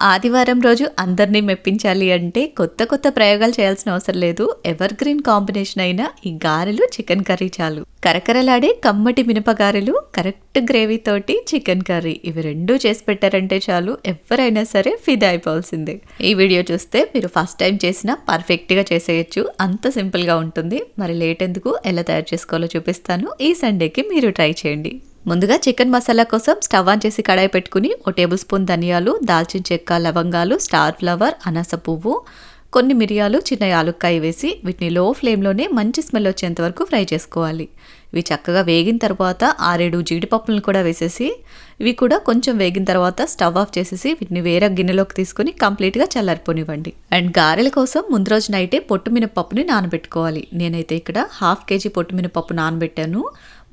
ఆదివారం రోజు అందరినీ మెప్పించాలి అంటే కొత్త కొత్త ప్రయోగాలు చేయాల్సిన అవసరం లేదు. ఎవర్ గ్రీన్ కాంబినేషన్ అయిన ఈ గారెలు చికెన్ కర్రీ చాలు. కరకరలాడే కమ్మటి మినప గారెలు, కరెక్ట్ గ్రేవీ తోటి చికెన్ కర్రీ, ఇవి రెండూ చేసి పెట్టారంటే చాలు, ఎవరైనా సరే ఫిదా అయిపోవాల్సిందే. ఈ వీడియో చూస్తే మీరు ఫస్ట్ టైం చేసినా పర్ఫెక్ట్గా చేసేయచ్చు. అంత సింపుల్గా ఉంటుంది. మరి లేట్ ఎందుకు, ఎలా తయారు చేసుకోవాలో చూపిస్తాను. ఈ సండేకి మీరు ట్రై చేయండి. ముందుగా చికెన్ మసాలా కోసం స్టవ్ ఆన్ చేసి కడాయి పెట్టుకుని 1 టేబుల్ స్పూన్ ధనియాలు, దాల్చిన చెక్క, లవంగాలు, స్టార్ ఫ్లవర్, అనాస పువ్వు, కొన్ని మిరియాలు, చిన్న యాలుక్కాయ వేసి వీటిని లో ఫ్లేమ్లోనే మంచి స్మెల్ వచ్చేంత వరకు ఫ్రై చేసుకోవాలి. ఇవి చక్కగా వేగిన తర్వాత 6-7 జీడిపప్పులను కూడా వేసేసి ఇవి కూడా కొంచెం వేగిన తర్వాత స్టవ్ ఆఫ్ చేసేసి వీటిని వేరే గిన్నెలోకి తీసుకుని కంప్లీట్గా చల్లారిపోనివ్వండి. అండ్ గారెల కోసం ముందు రోజు నైటే పొట్టు మినపప్పుని నానబెట్టుకోవాలి. నేనైతే ఇక్కడ 1/2 కేజీ పొట్టు మినపప్పు నానబెట్టాను.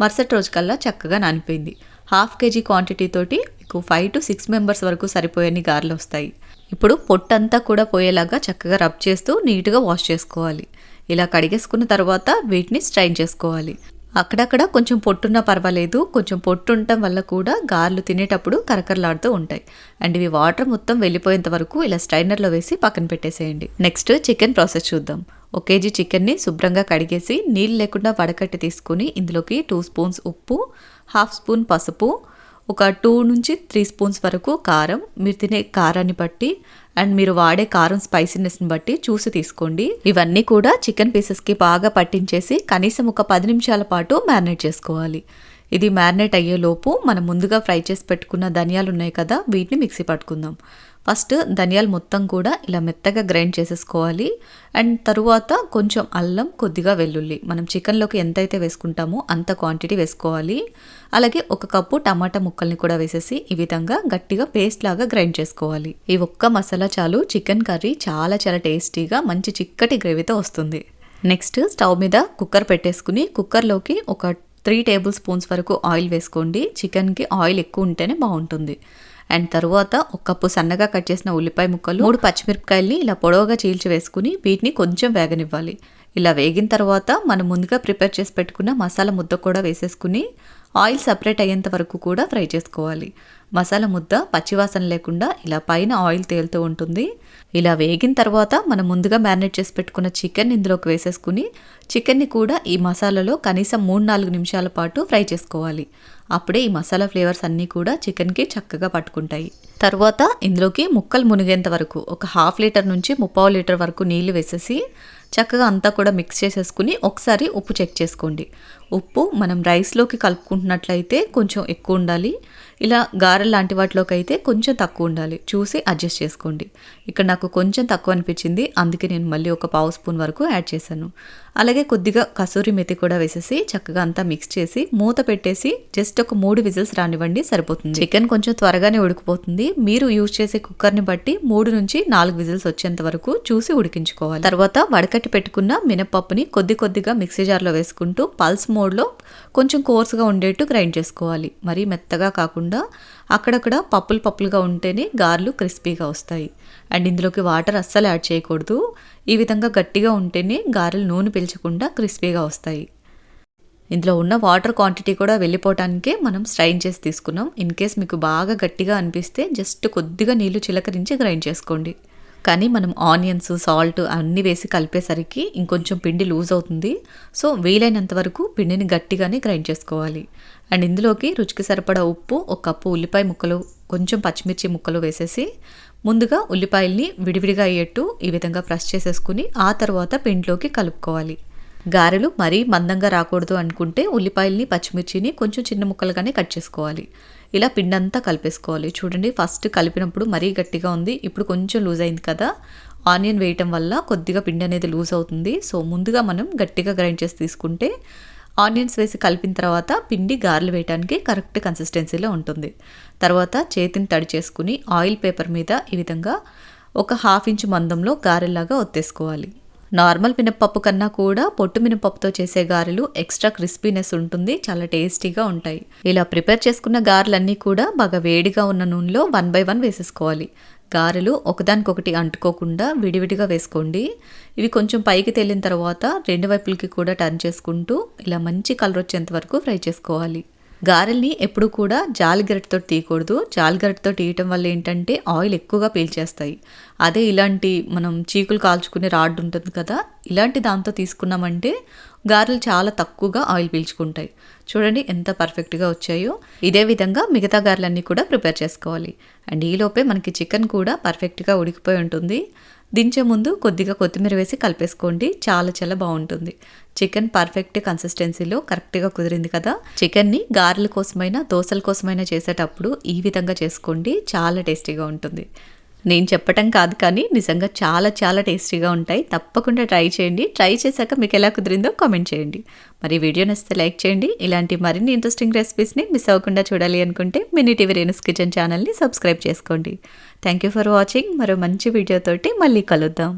మరుసటి రోజు కల్లా చక్కగా నానిపోయింది. 1/2 కేజీ క్వాంటిటీ తోటి మీకు 5 to 6 మెంబర్స్ వరకు సరిపోయని గారెలు వస్తాయి. ఇప్పుడు పొట్టంతా కూడా పోయేలాగా చక్కగా రబ్ చేస్తూ నీట్గా వాష్ చేసుకోవాలి. ఇలా కడిగేసుకున్న తర్వాత వీటిని స్ట్రైన్ చేసుకోవాలి. అక్కడక్కడ కొంచెం పొట్టున్నా పర్వాలేదు, కొంచెం పొట్టు ఉండటం వల్ల కూడా గారెలు తినేటప్పుడు కరకరలాడుతూ ఉంటాయి. అండ్ ఇవి వాటర్ మొత్తం వెళ్ళిపోయేంత వరకు ఇలా స్ట్రైనర్లో వేసి పక్కన పెట్టేసేయండి. నెక్స్ట్ చికెన్ ప్రాసెస్ చూద్దాం. 1 కేజీ చికెన్ని శుభ్రంగా కడిగేసి నీళ్ళు లేకుండా వడకట్టి తీసుకుని ఇందులోకి 2 స్పూన్స్ ఉప్పు, 1/2 స్పూన్ పసుపు, ఒక 2 నుంచి 3 స్పూన్స్ వరకు కారం, మీరు తినే కారాన్ని బట్టి అండ్ మీరు వాడే కారం స్పైసీనెస్ని బట్టి చూసి తీసుకోండి. ఇవన్నీ కూడా చికెన్ పీసెస్కి బాగా పట్టించేసి కనీసం ఒక 10 నిమిషాల పాటు మ్యారినేట్ చేసుకోవాలి. ఇది మ్యారినేట్ అయ్యేలోపు మనం ముందుగా ఫ్రై చేసి పెట్టుకున్న ధనియాలు ఉన్నాయి కదా, వీటిని మిక్సీ పట్టుకుందాం. ఫస్ట్ ధనియాలు మొత్తం కూడా ఇలా మెత్తగా గ్రైండ్ చేసేసుకోవాలి. అండ్ తరువాత కొంచెం అల్లం, కొద్దిగా వెల్లుల్లి, మనం చికెన్లోకి ఎంతైతే వేసుకుంటామో అంత క్వాంటిటీ వేసుకోవాలి. అలాగే 1 కప్పు టమాటా ముక్కల్ని కూడా వేసేసి ఈ విధంగా గట్టిగా పేస్ట్ లాగా గ్రైండ్ చేసుకోవాలి. ఈ ఒక్క మసాలా చాలు, చికెన్ కర్రీ చాలా చాలా టేస్టీగా మంచి చిక్కటి గ్రేవీతో వస్తుంది. నెక్స్ట్ స్టవ్ మీద కుక్కర్ పెట్టేసుకుని కుక్కర్లోకి ఒక 3 టేబుల్ స్పూన్స్ వరకు ఆయిల్ వేసుకోండి. చికెన్కి ఆయిల్ ఎక్కువ ఉంటేనే బాగుంటుంది. అండ్ తరువాత 1 కప్పు సన్నగా కట్ చేసిన ఉల్లిపాయ ముక్కలు, 3 పచ్చిమిరపకాయల్ని ఇలా పొడవుగా చీల్చి వేసుకుని వీటిని కొంచెం వేగనివ్వాలి. ఇలా వేగిన తర్వాత మనం ముందుగా ప్రిపేర్ చేసి పెట్టుకున్న మసాలా ముద్ద కూడా వేసేసుకుని ఆయిల్ సపరేట్ అయ్యేంత వరకు కూడా ఫ్రై చేసుకోవాలి. మసాలా ముద్ద పచ్చివాసన లేకుండా ఇలా పైన ఆయిల్ తేలుతూ ఉంటుంది. ఇలా వేగిన తర్వాత మనం ముందుగా మ్యారినేట్ చేసి పెట్టుకున్న చికెన్ ఇందులోకి వేసేసుకుని చికెన్ని కూడా ఈ మసాలాలో కనీసం 3-4 నిమిషాల పాటు ఫ్రై చేసుకోవాలి. అప్పుడే ఈ మసాలా ఫ్లేవర్స్ అన్నీ కూడా చికెన్కి చక్కగా పట్టుకుంటాయి. తర్వాత ఇందులోకి ముక్కలు మునిగేంత వరకు ఒక 1/2 లీటర్ నుంచి 3/4 లీటర్ వరకు నీళ్లు వేసేసి చక్కగా అంతా కూడా మిక్స్ చేసేసుకుని ఒకసారి ఉప్పు చెక్ చేసుకోండి. ఉప్పు మనం రైస్లోకి కలుపుకుంటున్నట్లయితే కొంచెం ఎక్కువ ఉండాలి. ఇలా గారెలు లాంటి వాటిలోకి అయితే కొంచెం తక్కువ ఉండాలి. చూసి అడ్జస్ట్ చేసుకోండి. ఇక్కడ నాకు కొంచెం తక్కువ అనిపించింది, అందుకే నేను మళ్ళీ ఒక 1/2 స్పూన్ వరకు యాడ్ చేశాను. అలాగే కొద్దిగా కసూరి మెతి కూడా వేసేసి చక్కగా అంతా మిక్స్ చేసి మూత పెట్టేసి జస్ట్ ఒక 3 విజిల్స్ రానివ్వండి, సరిపోతుంది. చికెన్ కొంచెం త్వరగానే ఉడికిపోతుంది. మీరు యూజ్ చేసే కుక్కర్ని బట్టి 3 నుంచి 4 విజిల్స్ వచ్చేంత వరకు చూసి ఉడికించుకోవాలి. తర్వాత వడకట్టి పెట్టుకున్న మినపప్పుని కొద్దిగా మిక్సీ జార్లో వేసుకుంటూ పల్స్ మోడ్లో కొంచెం కోర్స్గా ఉండేట్టు గ్రైండ్ చేసుకోవాలి. మరీ మెత్తగా కాకుండా అక్కడక్కడ పప్పులుగా ఉంటేనే గారెలు క్రిస్పీగా వస్తాయి. అండ్ ఇందులోకి వాటర్ అస్సలు యాడ్ చేయకూడదు. ఈ విధంగా గట్టిగా ఉంటేనే గారెలు నూనె పీల్చకుండా క్రిస్పీగా వస్తాయి. ఇందులో ఉన్న వాటర్ క్వాంటిటీ కూడా వెళ్ళిపోవటానికే మనం స్ట్రైన్ చేసి తీసుకున్నాం. ఇన్ కేస్ మీకు బాగా గట్టిగా అనిపిస్తే జస్ట్ కొద్దిగా నీళ్లు చిలకరించి గ్రైండ్ చేసుకోండి. కానీ మనం ఆనియన్స్, సాల్ట్ అన్నీ వేసి కలిపేసరికి ఇంకొంచెం పిండి లూజ్ అవుతుంది. సో వీలైనంత వరకు పిండిని గట్టిగానే గ్రైండ్ చేసుకోవాలి. అండ్ ఇందులోకి రుచికి సరిపడా ఉప్పు, 1 కప్పు ఉల్లిపాయ ముక్కలు, కొంచెం పచ్చిమిర్చి ముక్కలు వేసేసి ముందుగా ఉల్లిపాయల్ని విడివిడిగా అయ్యేట్టు ఈ విధంగా ప్రెస్ చేసేసుకుని ఆ తర్వాత పిండిలోకి కలుపుకోవాలి. గారెలు మరీ మందంగా రాకూడదు అనుకుంటే ఉల్లిపాయల్ని, పచ్చిమిర్చిని కొంచెం చిన్న ముక్కలుగానే కట్ చేసుకోవాలి. ఇలా పిండంతా కలిపేసుకోవాలి. చూడండి, ఫస్ట్ కలిపినప్పుడు మరీ గట్టిగా ఉంది, ఇప్పుడు కొంచెం లూజ్ అయింది కదా. ఆనియన్ వేయటం వల్ల కొద్దిగా పిండి అనేది లూజ్ అవుతుంది. సో ముందుగా మనం గట్టిగా గ్రైండ్ చేసి తీసుకుంటే ఆనియన్స్ వేసి కలిపిన తర్వాత పిండి గారెలు వేయడానికి కరెక్ట్ కన్సిస్టెన్సీలో ఉంటుంది. తర్వాత చేతిని తడి చేసుకుని ఆయిల్ పేపర్ మీద ఈ విధంగా ఒక 1/2 ఇంచ్ మందంలో గారెల్లాగా ఒత్తేసుకోవాలి. నార్మల్ మినపప్పు కన్నా కూడా పొట్టు మినపప్పుతో చేసే గారెలు ఎక్స్ట్రా క్రిస్పీనెస్ ఉంటుంది, చాలా టేస్టీగా ఉంటాయి. ఇలా ప్రిపేర్ చేసుకున్న గారెలన్నీ కూడా బాగా వేడిగా ఉన్న నూనెలో 1 by 1 వేసేసుకోవాలి. గారెలు ఒకదానికొకటి అంటుకోకుండా విడివిడిగా వేసుకోండి. ఇవి కొంచెం పైకి తేలిన తర్వాత 2 వైపులకి కూడా టర్న్ చేసుకుంటూ ఇలా మంచి కలర్ వచ్చేంత వరకు ఫ్రై చేసుకోవాలి. గారెల్ని ఎప్పుడు కూడా జాలిగరిటతో తీయకూడదు. జాలిగరిటతో తీయటం వల్ల ఏంటంటే ఆయిల్ ఎక్కువగా పీల్చేస్తాయి. అదే ఇలాంటి మనం చీకులు కాల్చుకునే రాడ్ ఉంటుంది కదా, ఇలాంటి దాంతో తీసుకున్నామంటే గారెలు చాలా తక్కువగా ఆయిల్ పీల్చుకుంటాయి. చూడండి ఎంత పర్ఫెక్ట్గా వచ్చాయో. ఇదే విధంగా మిగతా గారెలన్నీ కూడా ప్రిపేర్ చేసుకోవాలి. అండ్ ఈలోపే మనకి చికెన్ కూడా పర్ఫెక్ట్గా ఉడికిపోయి ఉంటుంది. దించే ముందు కొద్దిగా కొత్తిమీర వేసి కలిపేసుకోండి. చాలా చాలా బాగుంటుంది. చికెన్ పర్ఫెక్ట్ కన్సిస్టెన్సీలో కరెక్ట్గా కుదిరింది కదా. చికెన్ని గారెల కోసమైనా దోశల కోసమైనా చేసేటప్పుడు ఈ విధంగా చేసుకోండి. చాలా టేస్టీగా ఉంటుంది. నేను చెప్పటం కాదు కానీ నిజంగా చాలా చాలా టేస్టీగా ఉంటాయి. తప్పకుండా ట్రై చేయండి. ట్రై చేశాక మీకు ఎలా కుదిరిందో కామెంట్ చేయండి. మరి వీడియో నచ్చితే లైక్ చేయండి. ఇలాంటి మరిన్ని ఇంట్రెస్టింగ్ రెసిపీస్ని మిస్ అవ్వకుండా చూడాలి అనుకుంటే మినీ టీవీ రేణుస్ కిచెన్ ఛానల్ని సబ్స్క్రైబ్ చేసుకోండి. Thank you for watching. మరో మంచి వీడియోతోటి మళ్ళీ కలుద్దాం.